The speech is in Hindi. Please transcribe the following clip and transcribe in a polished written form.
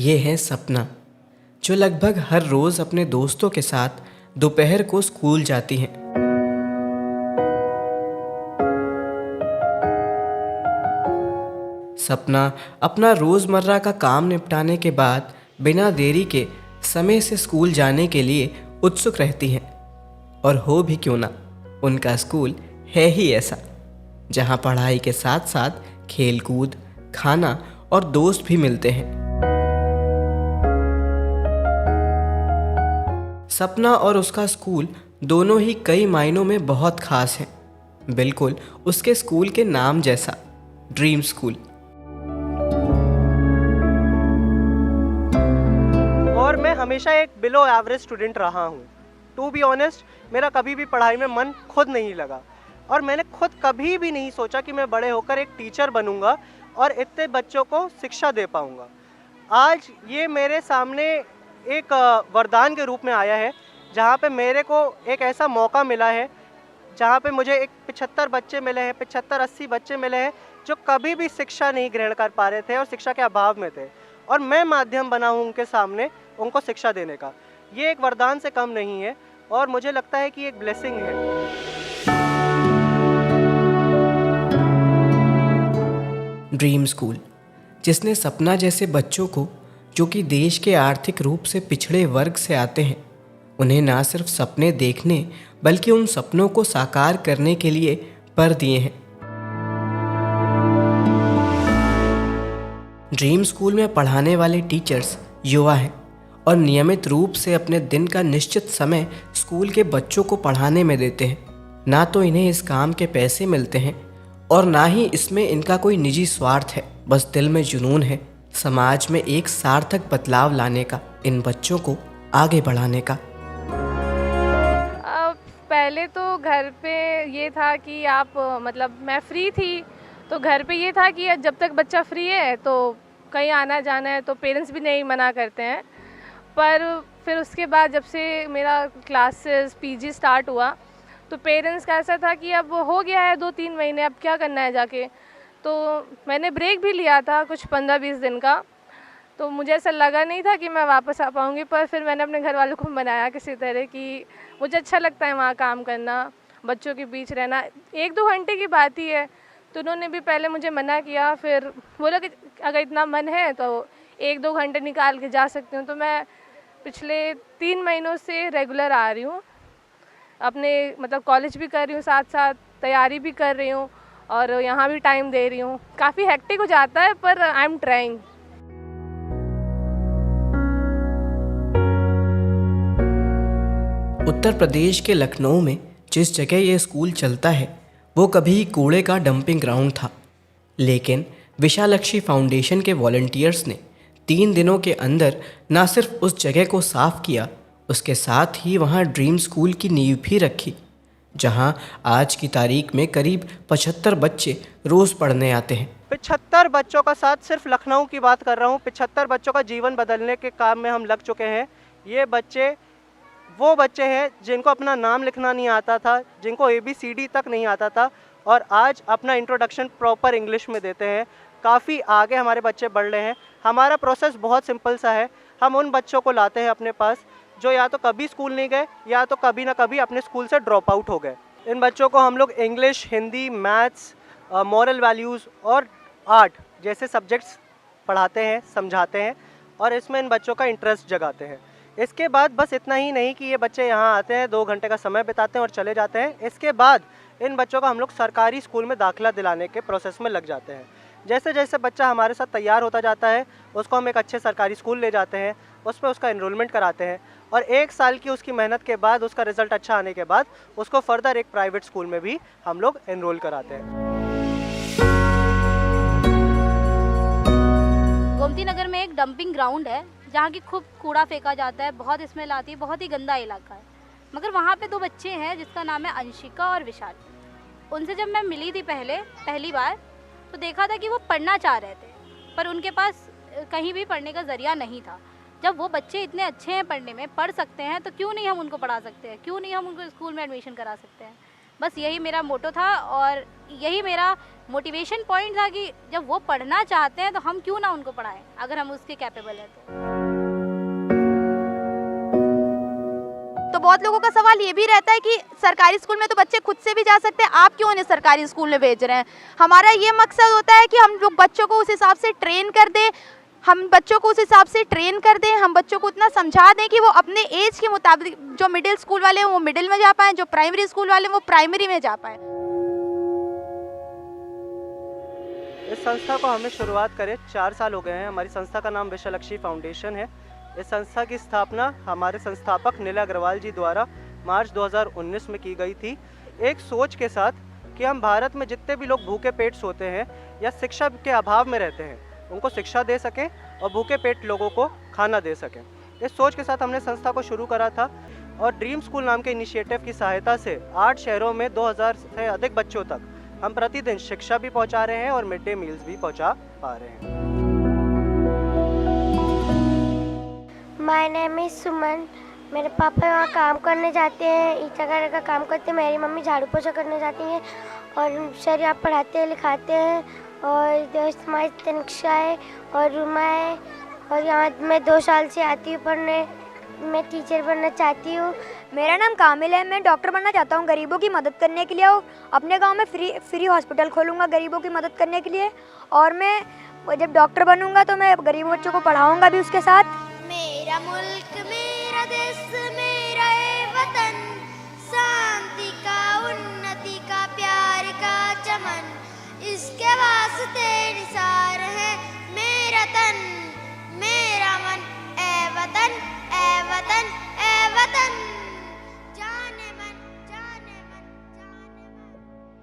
ये है सपना, जो लगभग हर रोज़ अपने दोस्तों के साथ दोपहर को स्कूल जाती हैं। सपना अपना रोज़मर्रा का काम निपटाने के बाद बिना देरी के समय से स्कूल जाने के लिए उत्सुक रहती हैं। और हो भी क्यों ना, उनका स्कूल है ही ऐसा, जहां पढ़ाई के साथ साथ खेलकूद, खाना और दोस्त भी मिलते हैं। सपना और उसका स्कूल दोनों ही कई मायनों में बहुत खास हैं, बिल्कुल उसके स्कूल के नाम जैसा, ड्रीम स्कूल। और मैं हमेशा एक बिलो एवरेज स्टूडेंट रहा हूँ। टू बी ऑनेस्ट, मेरा कभी भी पढ़ाई में मन खुद नहीं लगा और मैंने खुद कभी भी नहीं सोचा कि मैं बड़े होकर एक टीचर बनूंगा और इतने बच्चों को शिक्षा दे पाऊंगा। आज ये मेरे सामने एक वरदान के रूप में आया है, जहाँ पे मेरे को एक ऐसा मौका मिला है, जहाँ पे मुझे एक 75 बच्चे मिले हैं, 75-80 बच्चे मिले हैं जो कभी भी शिक्षा नहीं ग्रहण कर पा रहे थे और शिक्षा के अभाव में थे, और मैं माध्यम बना हूँ उनके सामने उनको शिक्षा देने का। ये एक वरदान से कम नहीं है और मुझे लगता है कि एक ब्लेसिंग है। ड्रीम स्कूल, जिसने सपना जैसे बच्चों को, जो कि देश के आर्थिक रूप से पिछड़े वर्ग से आते हैं, उन्हें ना सिर्फ सपने देखने बल्कि उन सपनों को साकार करने के लिए पर दिए हैं। ड्रीम स्कूल में पढ़ाने वाले टीचर्स युवा हैं और नियमित रूप से अपने दिन का निश्चित समय स्कूल के बच्चों को पढ़ाने में देते हैं। ना तो इन्हें इस काम के पैसे मिलते हैं और ना ही इसमें इनका कोई निजी स्वार्थ है, बस दिल में जुनून है समाज में एक सार्थक बदलाव लाने का, इन बच्चों को आगे बढ़ाने का। पहले तो घर पे ये था कि आप मतलब मैं फ्री थी, तो घर पे ये था कि जब तक बच्चा फ्री है तो कहीं आना जाना है तो पेरेंट्स भी नहीं मना करते हैं। पर फिर उसके बाद जब से मेरा क्लासेस पीजी स्टार्ट हुआ तो पेरेंट्स का ऐसा था कि अब हो गया है 2-3 महीने, अब क्या करना है जाके। तो मैंने ब्रेक भी लिया था कुछ 15-20 दिन का, तो मुझे ऐसा लगा नहीं था कि मैं वापस आ पाऊँगी। पर फिर मैंने अपने घर वालों को मनाया किसी तरह कि मुझे अच्छा लगता है वहाँ काम करना, बच्चों के बीच रहना। 1-2 घंटे की बात ही है, तो उन्होंने भी पहले मुझे मना किया, फिर बोला कि अगर इतना मन है तो 1-2 घंटे निकाल के जा सकती हूँ। तो मैं पिछले 3 महीनों से रेगुलर आ रही हूँ, अपने मतलब कॉलेज भी कर रही हूँ, साथ साथ तैयारी भी कर रही हूँ और यहाँ भी टाइम दे रही हूँ। काफ़ी हेक्टिक हो जाता है पर I am trying. Uttar Pradesh के लखनऊ में जिस जगह ये स्कूल चलता है वो कभी कूड़े का डंपिंग ग्राउंड था, लेकिन विशालक्षी फाउंडेशन के वॉलंटियर्स ने 3 दिनों के अंदर ना सिर्फ उस जगह को साफ किया, उसके साथ ही वहाँ ड्रीम स्कूल की नींव भी रखी, जहाँ आज की तारीख में करीब 75 बच्चे रोज़ पढ़ने आते हैं। 75 बच्चों का साथ, सिर्फ लखनऊ की बात कर रहा हूँ, 75 बच्चों का जीवन बदलने के काम में हम लग चुके हैं। ये बच्चे वो बच्चे हैं जिनको अपना नाम लिखना नहीं आता था, जिनको ABCD तक नहीं आता था, और आज अपना इंट्रोडक्शन प्रॉपर इंग्लिश में देते हैं। काफ़ी आगे हमारे बच्चे बढ़ रहे हैं। हमारा प्रोसेस बहुत सिंपल सा है, हम उन बच्चों को लाते हैं अपने पास जो या तो कभी स्कूल नहीं गए या तो कभी ना कभी अपने स्कूल से ड्रॉप आउट हो गए। इन बच्चों को हम लोग English, Hindi, maths, moral values और आर्ट जैसे सब्जेक्ट्स पढ़ाते हैं, समझाते हैं और इसमें इन बच्चों का इंटरेस्ट जगाते हैं। इसके बाद बस इतना ही नहीं कि ये बच्चे यहाँ आते हैं, 2 घंटे का समय बिताते हैं और चले जाते हैं। इसके बाद इन बच्चों का हम लोग सरकारी स्कूल में दाखिला दिलाने के प्रोसेस में लग जाते हैं। जैसे जैसे बच्चा हमारे साथ तैयार होता जाता है, उसको हम एक अच्छे सरकारी स्कूल ले जाते हैं, उस पर उसका एनरोलमेंट कराते हैं और 1 साल की उसकी मेहनत के बाद, उसका रिज़ल्ट अच्छा आने के बाद उसको फर्दर एक प्राइवेट स्कूल में भी हम लोग एनरोल कराते हैं। गोमती नगर में एक डंपिंग ग्राउंड है जहाँ की खूब कूड़ा फेंका जाता है, बहुत स्मेल आती है, बहुत ही गंदा इलाका है। मगर वहाँ पे 2 बच्चे हैं जिसका नाम है अंशिका और विशाल। उनसे जब मैं मिली थी पहली बार तो देखा था कि वो पढ़ना चाह रहे थे, पर उनके पास कहीं भी पढ़ने का ज़रिया नहीं था। जब वो बच्चे इतने अच्छे हैं, पढ़ने में पढ़ सकते हैं, तो क्यों नहीं हम उनको पढ़ा सकते हैं, क्यों नहीं हम उनको स्कूल में एडमिशन करा सकते हैं। बस यही मेरा मोटो था और यही मेरा मोटिवेशन पॉइंट था कि जब वो पढ़ना चाहते हैं तो हम क्यों ना उनको पढ़ाएं, अगर हम उसके कैपेबल हैं तो बहुत लोगों का सवाल ये भी रहता है कि सरकारी स्कूल में तो बच्चे खुद से भी जा सकते हैं, आप क्यों उन्हें सरकारी स्कूल में भेज रहे हैं। हमारा ये मकसद होता है कि हम लोग बच्चों को उस हिसाब से ट्रेन कर दें, हम बच्चों को उतना समझा दें कि वो अपने एज के मुताबिक, जो मिडिल स्कूल वाले हैं वो मिडिल में जा पाएँ, जो प्राइमरी स्कूल वाले हैं वो प्राइमरी में जा पाएँ। इस संस्था को हमें शुरुआत करे 4 साल हो गए हैं। हमारी संस्था का नाम विशालक्षी फाउंडेशन है। इस संस्था की स्थापना हमारे संस्थापक नील अग्रवाल जी द्वारा मार्च 2019 में की गई थी, एक सोच के साथ कि हम भारत में जितने भी लोग भूखे पेट सोते हैं या शिक्षा के अभाव में रहते हैं, उनको शिक्षा दे सकें और भूखे पेट लोगों को खाना दे सकें। इस सोच के साथ हमने संस्था को शुरू करा था और ड्रीम स्कूल नाम के इनिशिएटिव की सहायता से 8 शहरों में 2000 से अधिक बच्चों तक हम प्रतिदिन शिक्षा भी पहुंचा रहे हैं और मिड डे मील्स भी पहुंचा पा रहे हैं। माय नेम इज़ सुमन। मेरे पापा वहाँ काम करने जाते हैं, ईटा घर का काम करते हैं। मेरी मम्मी झाड़ू पोछा करने जाती हैं और सर यहाँ पढ़ाते हैं लिखाते हैं। और दोस्त हमारी तनिक्षा है और रुमा है और यहाँ मैं 2 साल से आती हूँ पढ़ने। मैं टीचर बनना चाहती हूँ। मेरा नाम कामिल है, मैं डॉक्टर बनना चाहता हूँ गरीबों की मदद करने के लिए। और अपने गांव में फ्री हॉस्पिटल खोलूँगा गरीबों की मदद करने के लिए। और मैं जब डॉक्टर बनूँगा तो मैं गरीब बच्चों को पढ़ाऊँगा भी उसके साथ। मेरा मुल्क मेरा देश मेरा है वतन, शांति का उन्नति का प्यार का चमन, इसके वास्ते निसार है मेरा तन मेरा मन। ए वतन ए वतन ए वतन।